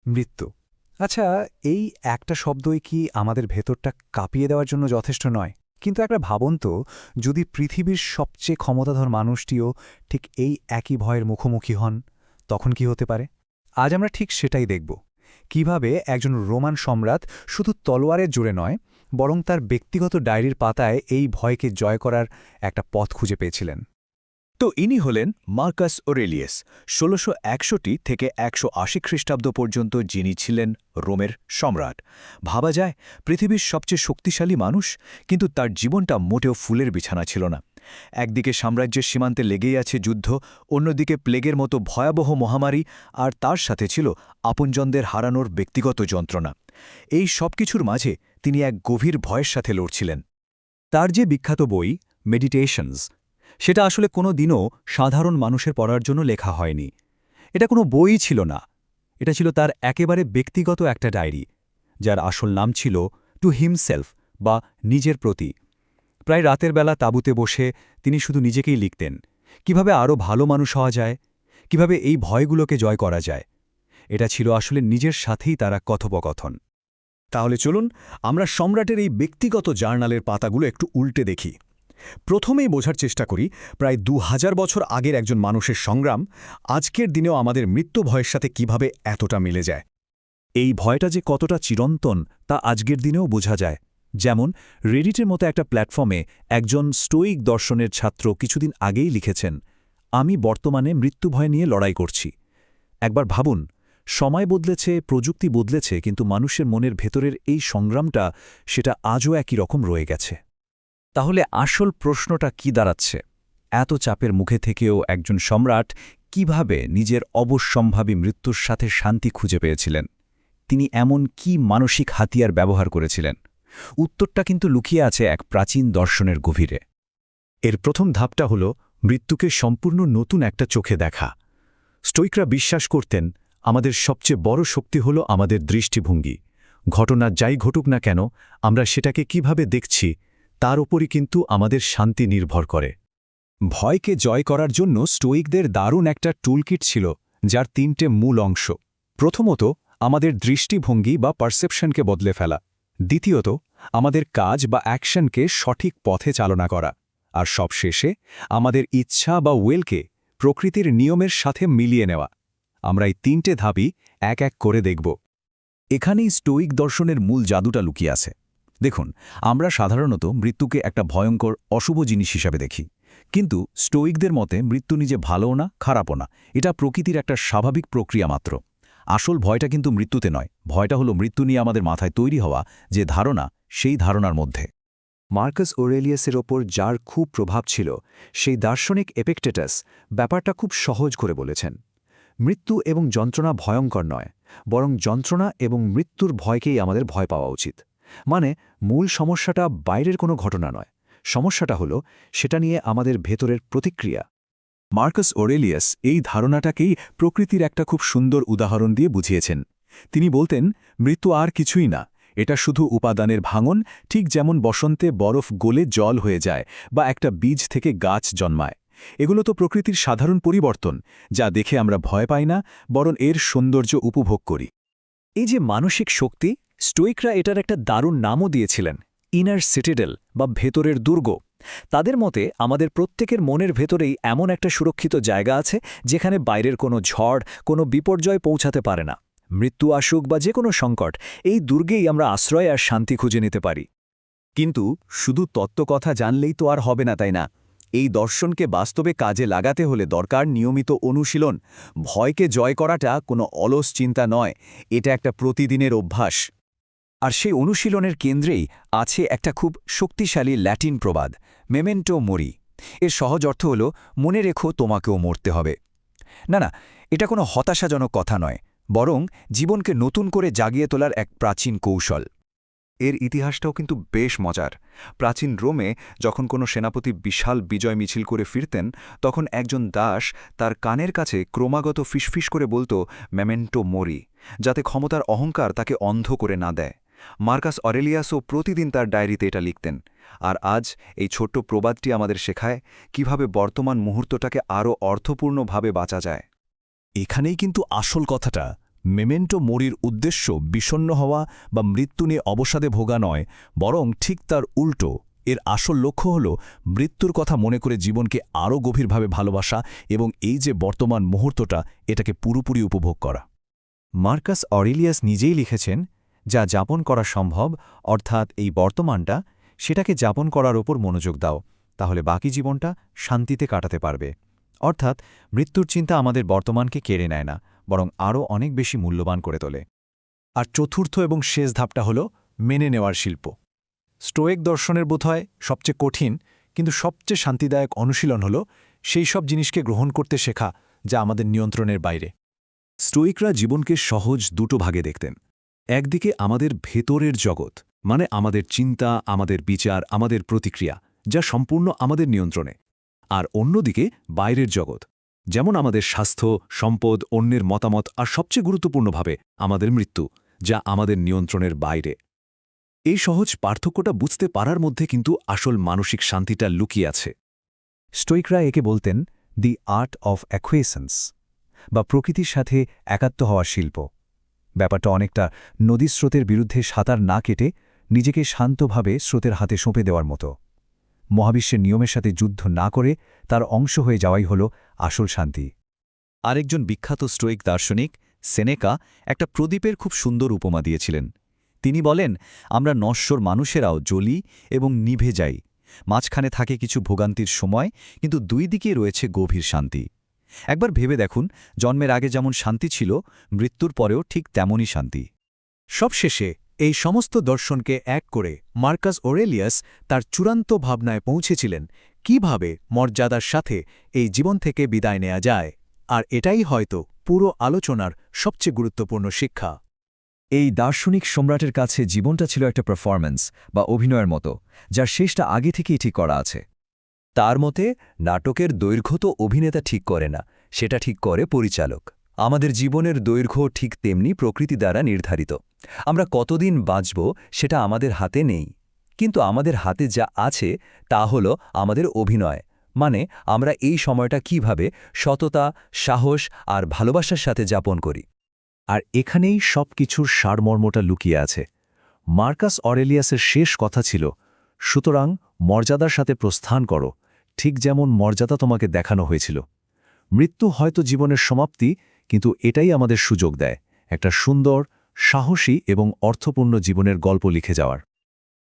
মৃত্যু। আচ্ছা, এই একটা শব্দই কি আমাদের ভেতরটা কাঁপিয়ে দেওয়ার জন্য যথেষ্ট নয়? কিন্তু একটা ভাবুন তো, যদি পৃথিবীর সবচেয়ে ক্ষমতাধর মানুষটিও ঠিক এই একই ভয়ের মুখোমুখি হন, তখন কি হতে পারে? আজ আমরা ঠিক সেটাই দেখব। কিভাবে একজন রোমান সম্রাট শুধু তলোয়ারের জোরে নয়, বরং তার ব্যক্তিগত ডায়েরির পাতায় এই ভয়কে জয় করার একটা পথ খুঁজে পেয়েছিলেন। তো ইনি হলেন মার্কাস অরেলিয়াস, ১৬৬১ থেকে ১৮০ খ্রিস্টাব্দ পর্যন্ত যিনি ছিলেন রোমের সম্রাট। ভাবা যায় পৃথিবীর সবচেয়ে শক্তিশালী মানুষ, কিন্তু তার জীবনটা মোটেও ফুলের বিছানা ছিল না। একদিকে সাম্রাজ্যের সীমান্তে লেগেই আছে যুদ্ধ, অন্যদিকে প্লেগের মতো ভয়াবহ মহামারী, আর তার সাথে ছিল আপনজনদের হারানোর ব্যক্তিগত যন্ত্রণা। এই সবকিছুর মাঝে তিনি এক গভীর ভয়ের সাথে লড়ছিলেন। তার যে বিখ্যাত বই মেডিটেশনস, সেটা আসলে কোনো দিনও সাধারণ মানুষের পড়ার জন্য লেখা হয়নি। এটা কোনো বই ছিল না, এটা ছিল তার একেবারে ব্যক্তিগত একটা ডায়েরি, যার আসল নাম ছিল টু হিমসেলফ বা নিজের প্রতি। প্রায় রাতের বেলা তাঁবুতে বসে তিনি শুধু নিজেকেই লিখতেন, কিভাবে আরও ভালো মানুষ হওয়া যায়, কিভাবে এই ভয়গুলোকে জয় করা যায়। এটা ছিল আসলে নিজের সাথেই তারা কথোপকথন। তাহলে চলুন আমরা সম্রাটের এই ব্যক্তিগত জার্নালের পাতাগুলো একটু উল্টে দেখি। প্রথমেই বোঝার চেষ্টা করি প্রায় ২০০০ বছর আগের একজন মানুষের সংগ্রাম আজকের দিনেও আমাদের মৃত্যু ভয়ের সাথে কিভাবে এতটা মিলে যায়। এই ভয়টা যে কতটা চিরন্তন তা আজকের দিনেও বোঝা যায়। যেমন রেডিটের মতো একটা প্ল্যাটফর্মে একজন স্টোয়িক দর্শনের ছাত্র কিছুদিন আগেই লিখেছেন, আমি বর্তমানে মৃত্যু ভয় নিয়ে লড়াই করছি। একবার ভাবুন, সময় বদলেছে, প্রযুক্তি বদলেছে, কিন্তু মানুষের মনের ভেতরের এই সংগ্রামটা সেটা আজও একই রকম রয়ে গেছে। তাহলে আসল প্রশ্নটা কি দাঁড়াচ্ছে? এত চাপের মুখে থেকেও একজন সম্রাট কিভাবে নিজের অবশ্যম্ভাবী মৃত্যুর সাথে শান্তি খুঁজে পেয়েছিলেন? তিনি এমন কি মানসিক হাতিয়ার ব্যবহার করেছিলেন? উত্তরটা কিন্তু লুকিয়ে আছে এক প্রাচীন দর্শনের গভীরে। এর প্রথম ধাপটা হল মৃত্যুকে সম্পূর্ণ নতুন একটা চোখে দেখা। স্টোইকরা বিশ্বাস করতেন আমাদের সবচেয়ে বড় শক্তি হল আমাদের দৃষ্টিভঙ্গি। ঘটনা যাই ঘটুক না কেন, আমরা সেটাকে কিভাবে দেখছি তার উপরই কিন্তু আমাদের শান্তি নির্ভর করে। ভয়কে জয় করার জন্য স্টোইকদের দারুণ একটা টুলকিট ছিল, যার ৩টে মূল অংশ। প্রথমত, আমাদের দৃষ্টিভঙ্গি বা পারসেপশনকে বদলে ফেলা। দ্বিতীয়ত, আমাদের কাজ বা অ্যাকশনকে সঠিক পথে চালনা করা। আর সবশেষে, আমাদের ইচ্ছা বা ওয়েলকে প্রকৃতির নিয়মের সাথে মিলিয়ে নেওয়া। আমরা এই ৩টে ধাপই এক এক করে দেখব। এখানেই স্টোইক দর্শনের মূল জাদুটা লুকিয়ে আছে। দেখুন, আমরা সাধারণত মৃত্যুকে একটা ভয়ঙ্কর অশুভ জিনিস হিসাবে দেখি, কিন্তু স্টোইকদের মতে মৃত্যু নিজে ভালোও না, খারাপও না। এটা প্রকৃতির একটা স্বাভাবিক প্রক্রিয়া মাত্র। আসল ভয়টা কিন্তু মৃত্যুতে নয়, ভয়টা হলো মৃত্যু নিয়ে আমাদের মাথায় তৈরি হওয়া যে ধারণা, সেই ধারণার মধ্যে। মার্কাস ওরেলিয়াসের ওপর যার খুব প্রভাব ছিল, সেই দার্শনিক এপিকটেটাস ব্যাপারটা খুব সহজ করে বলেছেন। মৃত্যু এবং যন্ত্রণা ভয়ঙ্কর নয়, বরং যন্ত্রণা এবং মৃত্যুর ভয়কেই আমাদের ভয় পাওয়া উচিত। মানে মূল সমস্যাটা বাইরের কোনো ঘটনা নয়, সমস্যাটা হলো সেটা নিয়ে আমাদের ভেতরের প্রতিক্রিয়া। মার্কাস ওরেলিয়াস এই ধারণাটাকেই প্রকৃতির একটা খুব সুন্দর উদাহরণ দিয়ে বুঝিয়েছেন। তিনি বলতেন, মৃত্যু আর কিছুই না, এটা শুধু উপাদানের ভাঙন, ঠিক যেমন বসন্তে বরফ গলে জল হয়ে যায় বা একটা বীজ থেকে গাছ জন্মায়। এগুলো তো প্রকৃতির সাধারণ পরিবর্তন, যা দেখে আমরা ভয় পাই না, বরং এর সৌন্দর্য উপভোগ করি। এই যে মানসিক শক্তি, স্টোইকরা এটার একটা দারুণ নামও দিয়েছিলেন, ইনার সিটিডেল বা ভেতরের দুর্গ। তাদের মতে আমাদের প্রত্যেকের মনের ভেতরেই এমন একটা সুরক্ষিত জায়গা আছে যেখানে বাইরের কোনো ঝড়, কোনো বিপর্যয় পৌঁছাতে পারে না। মৃত্যু আসুক বা যে কোনো সংকট, এই দুর্গেই আমরা আশ্রয় আর শান্তি খুঁজে নিতে পারি। কিন্তু শুধু তত্ত্বকথা জানলেই তো আর হবে না, তাই না? এই দর্শনকে বাস্তবে কাজে লাগাতে হলে দরকার নিয়মিত অনুশীলন। ভয়কে জয় করাটা কোনো অলস চিন্তা নয়, এটা একটা প্রতিদিনের অভ্যাস। আর সেই অনুশীলনের কেন্দ্রেই আছে একটা খুব শক্তিশালী ল্যাটিন প্রবাদ, মেমেন্টো মরি। এর সহজ অর্থ হল, মনে রেখো তোমাকেও মরতে হবে। না না, এটা কোনো হতাশাজনক কথা নয়, বরং জীবনকে নতুন করে জাগিয়ে তোলার এক প্রাচীন কৌশল। এর ইতিহাসটাও কিন্তু বেশ মজার। প্রাচীন রোমে যখন কোনো সেনাপতি বিশাল বিজয় মিছিল করে ফিরতেন, তখন একজন দাস তার কানের কাছে ক্রমাগত ফিসফিস করে বলতো, মেমেন্টো মরি, যাতে ক্ষমতার অহংকার তাকে অন্ধ করে না দেয়। মার্কাস অরেলিয়াসও প্রতিদিন তার ডায়েরিতে এটা লিখতেন। আর আজ এই ছোট্ট প্রবাদটি আমাদের শেখায় কিভাবে বর্তমান মুহূর্তটাকে আরও অর্থপূর্ণভাবে বাঁচা যায়। এখানেই কিন্তু আসল কথাটা, মেমেন্টো মোরির উদ্দেশ্য বিষণ্ণ হওয়া বা মৃত্যু নিয়ে অবসাদে ভোগা নয়, বরং ঠিক তার উল্টো। এর আসল লক্ষ্য হল মৃত্যুর কথা মনে করে জীবনকে আরও গভীরভাবে ভালোবাসা এবং এই যে বর্তমান মুহূর্তটা এটাকে পুরোপুরি উপভোগ করা। মার্কাস অরেলিয়াস নিজেই লিখেছেন, যা যাপন করা সম্ভব, অর্থাৎ এই বর্তমানটা, সেটাকে যাপন করার ওপর মনোযোগ দাও, তাহলে বাকি জীবনটা শান্তিতে কাটাতে পারবে। অর্থাৎ মৃত্যুর চিন্তা আমাদের বর্তমানকে কেড়ে নেয় না, বরং আরও অনেক বেশি মূল্যবান করে তোলে। আর চতুর্থ এবং শেষ ধাপটা হল মেনে নেওয়ার শিল্প। স্টোয়েক দর্শনের বোধহয় সবচেয়ে কঠিন কিন্তু সবচেয়ে শান্তিদায়ক অনুশীলন হল সেই সব জিনিসকে গ্রহণ করতে শেখা যা আমাদের নিয়ন্ত্রণের বাইরে। স্টোইকরা জীবনকে সহজ দুটো ভাগে দেখতেন। একদিকে আমাদের ভেতরের জগৎ, মানে আমাদের চিন্তা, আমাদের বিচার, আমাদের প্রতিক্রিয়া, যা সম্পূর্ণ আমাদের নিয়ন্ত্রণে। আর অন্যদিকে বাইরের জগৎ, যেমন আমাদের স্বাস্থ্য, সম্পদ, অন্যের মতামত, আর সবচেয়ে গুরুত্বপূর্ণভাবে আমাদের মৃত্যু, যা আমাদের নিয়ন্ত্রণের বাইরে। এই সহজ পার্থক্যটা বুঝতে পারার মধ্যে কিন্তু আসল মানসিক শান্তিটা লুকিয়ে আছে। স্টোইকরা একে বলতেন দি আর্ট অফ অ্যাকুয়েসেন্স, বা প্রকৃতির সাথে একাত্ম হওয়ার শিল্প। ব্যাপারটা অনেকটা নদীর স্রোতের বিরুদ্ধে সাঁতার না কেটে নিজেকে শান্তভাবে স্রোতের হাতে সঁপে দেওয়ার মতো। মহাবিশ্বের নিয়মের সাথে যুদ্ধ না করে তার অংশ হয়ে যাওয়াই হল আসল শান্তি। আরেকজন বিখ্যাত স্টোইক দার্শনিক সেনেকা একটা প্রদীপের খুব সুন্দর উপমা দিয়েছিলেন। তিনি বলেন, আমরা নশ্বর মানুষেরাও জ্বলি এবং নিভে যাই। মাঝখানে থাকে কিছু ভোগান্তির সময়, কিন্তু দুই দিকেই রয়েছে গভীর শান্তি। একবার ভেবে দেখুন, জন্মের আগে যেমন শান্তি ছিল, মৃত্যুর পরেও ঠিক তেমনই শান্তি। সবশেষে এই সমস্ত দর্শনকে এক করে মার্কাস অরেলিয়াস তার চূড়ান্ত ভাবনায় পৌঁছেছিলেন কিভাবে মর্যাদার সাথে এই জীবন থেকে বিদায় নেওয়া যায়। আর এটাই হয়তো পুরো আলোচনার সবচেয়ে গুরুত্বপূর্ণ শিক্ষা। এই দার্শনিক সম্রাটের কাছে জীবনটা ছিল একটা পারফরম্যান্স বা অভিনয়ের মতো, যার শেষটা আগে থেকেই ঠিক করা আছে। তার মতে নাটকের দৈর্ঘ্য তো অভিনেতা ঠিক করে না, সেটা ঠিক করে পরিচালক। আমাদের জীবনের দৈর্ঘ্য ঠিক তেমনি প্রকৃতি দ্বারা নির্ধারিত। আমরা কতদিন বাঁচব সেটা আমাদের হাতে নেই, কিন্তু আমাদের হাতে যা আছে তা হল আমাদের অভিনয়। মানে আমরা এই সময়টা কিভাবে সততা, সাহস আর ভালোবাসার সাথে যাপন করি। আর এখানেই সব কিছুর সারমর্মটা লুকিয়ে আছে। মার্কাস অরেলিয়াসের শেষ কথা ছিল, সুতরাং মর্যাদার সাথে প্রস্থান করো, ঠিক যেমন মর্যাদা তোমাকে দেখানো হয়েছিল। মৃত্যু হয়তো জীবনের সমাপ্তি, কিন্তু এটাই আমাদের সুযোগ দেয় একটা সুন্দর, সাহসী এবং অর্থপূর্ণ জীবনের গল্প লিখে যাওয়ার।